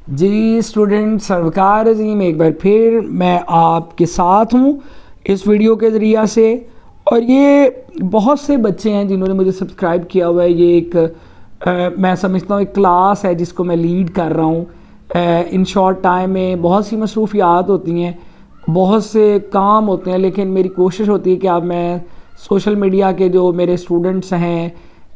जी student सरवकार अजीम, एक बार फिर मैं आपके साथ हूँ इस वीडियो के ज़रिए से। और ये बहुत से बच्चे हैं जिन्होंने मुझे सब्सक्राइब किया हुआ है। ये एक मैं समझता हूँ एक क्लास है जिसको मैं लीड कर रहा हूँ। इन शॉर्ट टाइम में बहुत सी मसरूफियात होती हैं, बहुत से काम होते हैं, लेकिन मेरी कोशिश होती है कि अब मैं सोशल मीडिया के जो मेरे स्टूडेंट्स हैं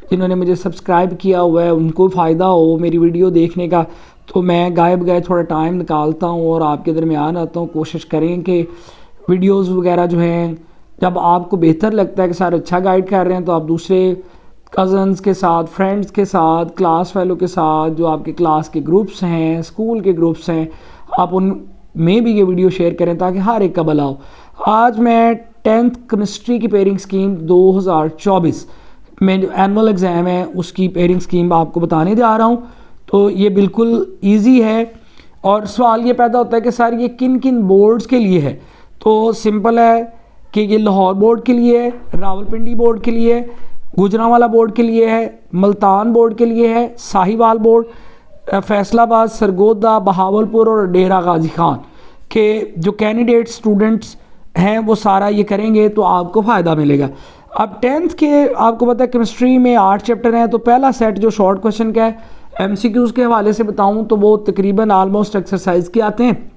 जिन्होंने मुझे सब्सक्राइब किया हुआ है उनको फ़ायदा हो मेरी वीडियो देखने का। तो मैं गायब गए थोड़ा टाइम निकालता हूँ और आपके दरमियान आता हूँ। कोशिश करें कि वीडियोस वगैरह जो हैं, जब आपको बेहतर लगता है कि सर अच्छा गाइड कर रहे हैं, तो आप दूसरे कज़न्स के साथ, फ्रेंड्स के साथ, क्लास फेलो के साथ, जो आपके क्लास के ग्रुप्स हैं, स्कूल के ग्रुप्स हैं, आप उन में भी ये वीडियो शेयर करें ताकि हर एक का भला हो। आज मैं 10th केमिस्ट्री की पेयरिंग स्कीम 2024 में जो एनुअल एग्ज़ाम है उसकी पेयरिंग स्कीम आपको बताने जा रहा हूँ। तो ये बिल्कुल इजी है। और सवाल ये पैदा होता है कि सर ये किन किन बोर्ड्स के लिए है। तो सिंपल है कि ये लाहौर बोर्ड के लिए है, रावलपिंडी बोर्ड के लिए है, गुजरांवाला बोर्ड के लिए है, मुल्तान बोर्ड के लिए है, साहिवाल बोर्ड, फैसलाबाद, सरगोदा, बहावलपुर और डेरा गाजी खान के जो कैंडिडेट स्टूडेंट्स हैं वो सारा ये करेंगे तो आपको फ़ायदा मिलेगा। अब 10th के आपको पता है केमिस्ट्री में 8 चैप्टर हैं। तो पहला सेट जो शॉर्ट क्वेश्चन का है, MCQs के हवाले से बताऊं तो वो तकरीबन आलमोस्ट एक्सरसाइज के आते हैं।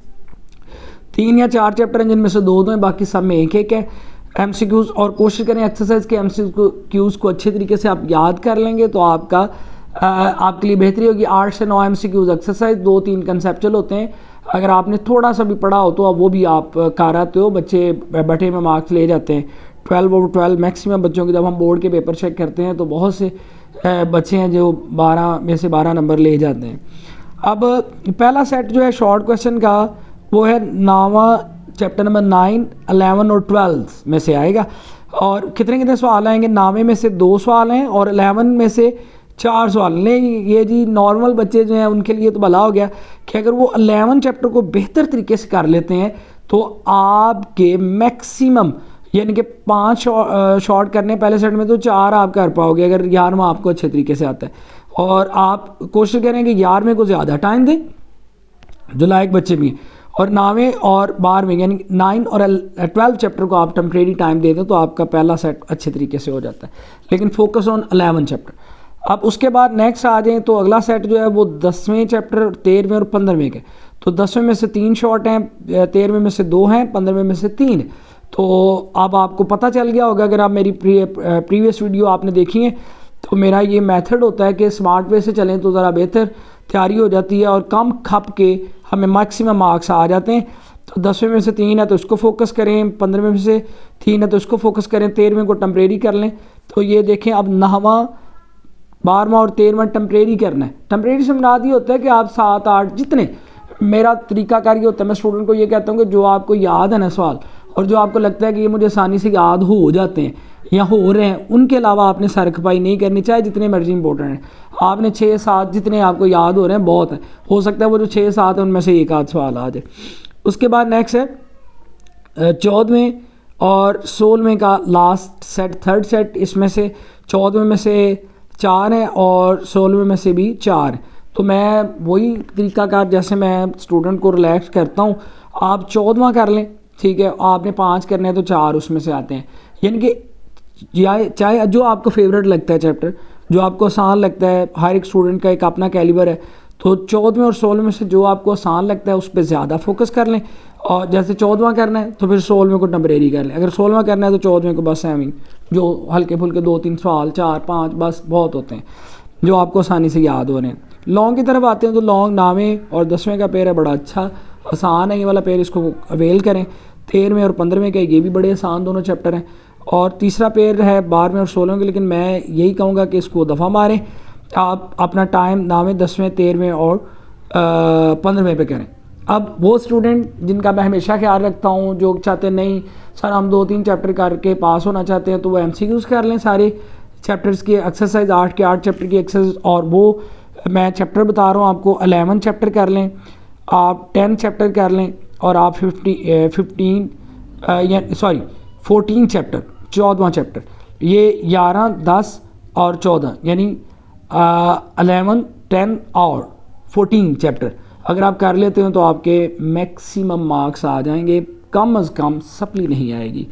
3 या 4 चैप्टर हैं जिनमें से 2 हैं, बाकी सब में एक एक है MCQs। और कोशिश करें एक्सरसाइज के MCQs को अच्छे तरीके से आप याद कर लेंगे तो आपके लिए बेहतरी होगी। 8 से 9 MCQs एक्सरसाइज, 2-3 कंसेप्चुअल होते हैं। अगर आपने थोड़ा सा भी पढ़ा हो तो अब वो भी आप कर आते हो, बच्चे बैठे में मार्क्स ले जाते हैं। 12/12 मैक्सिमम बच्चों के जब हम बोर्ड के पेपर चेक करते हैं तो बहुत से बच्चे हैं जो 12 में से 12 नंबर ले जाते हैं। अब पहला सेट जो है शॉर्ट क्वेश्चन का वो है नावा चैप्टर नंबर 9, 11 और 12 में से आएगा। और कितने कितने सवाल आएंगे? नावे में से 2 सवाल हैं और 11 में से 4 सवाल। नहीं ये जी नॉर्मल बच्चे जो हैं उनके लिए तो भला हो गया कि अगर वो 11 चैप्टर को बेहतर तरीके से कर लेते हैं तो आपके मैक्सिमम यानी कि 5 शॉर्ट करने पहले सेट में तो 4 आप कर पाओगे अगर 11वां आपको अच्छे तरीके से आता है। और आप कोशिश करें कि 11वें को ज़्यादा टाइम दें जो लायक बच्चे भी हैं, और 9वें और 12वें यानी 9 और 12 चैप्टर को आप टेम्परेरी टाइम दे दें तो आपका पहला सेट अच्छे तरीके से हो जाता है। लेकिन फोकस ऑन 11 चैप्टर। अब उसके बाद नेक्स्ट आ जाएँ तो अगला सेट जो है वो 10वें चैप्टर, 13वें और 15वें के। तो 10वें में से 3 शॉर्ट हैं, 13वें में से 2 हैं, 15वें में से 3। तो अब आपको पता चल गया होगा अगर आप मेरी प्रीवियस वीडियो आपने देखी है तो मेरा ये मेथड होता है कि स्मार्ट वे से चलें तो ज़रा बेहतर तैयारी हो जाती है और कम खप के हमें मैक्सिमम मार्क्स आ जाते हैं। तो 10वें में से 3 है तो इसको फोकस करें, 15वें में से 3 है तो इसको फोकस करें, 13वें को टेम्परेरी कर लें। तो ये देखें अब 9वां, 12वां और 13वां टेम्परेरी करना है। टेम्परेरी से मुराद ये होता है कि आप 7-8 जितने, मेरा तरीकाकार ये होता है, मैं स्टूडेंट को ये कहता हूँ कि जो आपको याद है ना सवाल और जो आपको लगता है कि ये मुझे आसानी से याद हो जाते हैं या हो रहे हैं, उनके अलावा आपने सर खपाई नहीं करनी, चाहे जितने मर्जी इंपॉर्टेंट हैं। आपने 6-7 जितने आपको याद हो रहे हैं बहुत है, हो सकता है वो जो 6-7 है उनमें से एक आध सवाल आ जाए। उसके बाद नेक्स्ट है 14वें और 16वें का लास्ट सेट, थर्ड सेट। इसमें से 14वें में से 4 हैं और 16वें में से भी 4। तो मैं वही तरीकाकार जैसे मैं स्टूडेंट को रिलैक्स करता हूँ, आप 14वां कर लें, ठीक है। आपने 5 करने हैं तो 4 उसमें से आते हैं। यानी कि चाहे जो आपको फेवरेट लगता है चैप्टर, जो आपको आसान लगता है, हर एक स्टूडेंट का एक अपना कैलिबर है। तो 14वें और 16वें में से जो आपको आसान लगता है उस पर ज़्यादा फोकस कर लें। और जैसे 14वां करना है तो फिर 16वें को टेम्परेरी कर लें। अगर 16वां करना है तो 14वें को बस एवं जो हल्के फुल्के 2-3 सवाल, 4-5 बस बहुत होते हैं जो आपको आसानी से याद हो रहे हैं। लॉन्ग की तरफ आते हैं तो लॉन्ग 9वें और 10वें का पेयर है, बड़ा अच्छा आसान है ये वाला पेयर, इसको अवेल करें। 13वें और 15वें के ये भी बड़े आसान दोनों चैप्टर हैं। और तीसरा पेयर है 12वें और 16वें के, लेकिन मैं यही कहूँगा कि इसको दफ़ा मारें। आप अपना टाइम 9वें, 10वें, 13वें और 15वें पे करें। अब वो स्टूडेंट जिनका मैं हमेशा ख्याल रखता हूँ जो चाहते हैं नहीं सर हम 2-3 चैप्टर करके पास होना चाहते हैं, तो वो MCQs कर लें सारे चैप्टर्स की एक्सरसाइज, 8 के 8 चैप्टर की एक्सरसाइज। और वो मैं चैप्टर बता रहा हूँ आपको, 11 चैप्टर कर लें, आप 10 चैप्टर कर लें और आप 14 चैप्टर, 14वां चैप्टर, ये 11, 10 और 14 यानी 11, 10 और 14 चैप्टर अगर आप कर लेते हो तो आपके मैक्सिमम मार्क्स आ जाएंगे, कम अज़ कम सप्ली नहीं आएगी।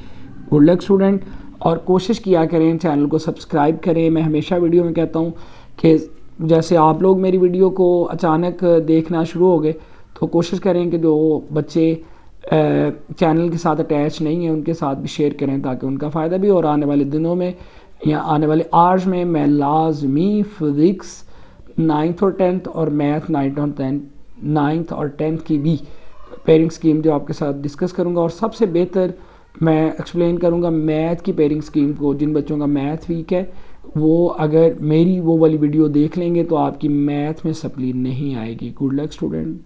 गुड लक स्टूडेंट, और कोशिश किया करें चैनल को सब्सक्राइब करें। मैं हमेशा वीडियो में कहता हूँ कि जैसे आप लोग मेरी वीडियो को अचानक देखना शुरू हो गए तो कोशिश करें कि जो बच्चे चैनल के साथ अटैच नहीं हैं उनके साथ भी शेयर करें ताकि उनका फ़ायदा भी हो। और आने वाले दिनों में या आने वाले आवर्स में मैं लाजमी फिज़िक्स 9th और 10th और मैथ 9th और 10th की भी पेयरिंग स्कीम जो आपके साथ डिस्कस करूंगा, और सबसे बेहतर मैं एक्सप्लेन करूंगा मैथ की पेयरिंग स्कीम को। जिन बच्चों का मैथ वीक है वो अगर मेरी वो वाली वीडियो देख लेंगे तो आपकी मैथ में सप्ली नहीं आएगी। Good luck student.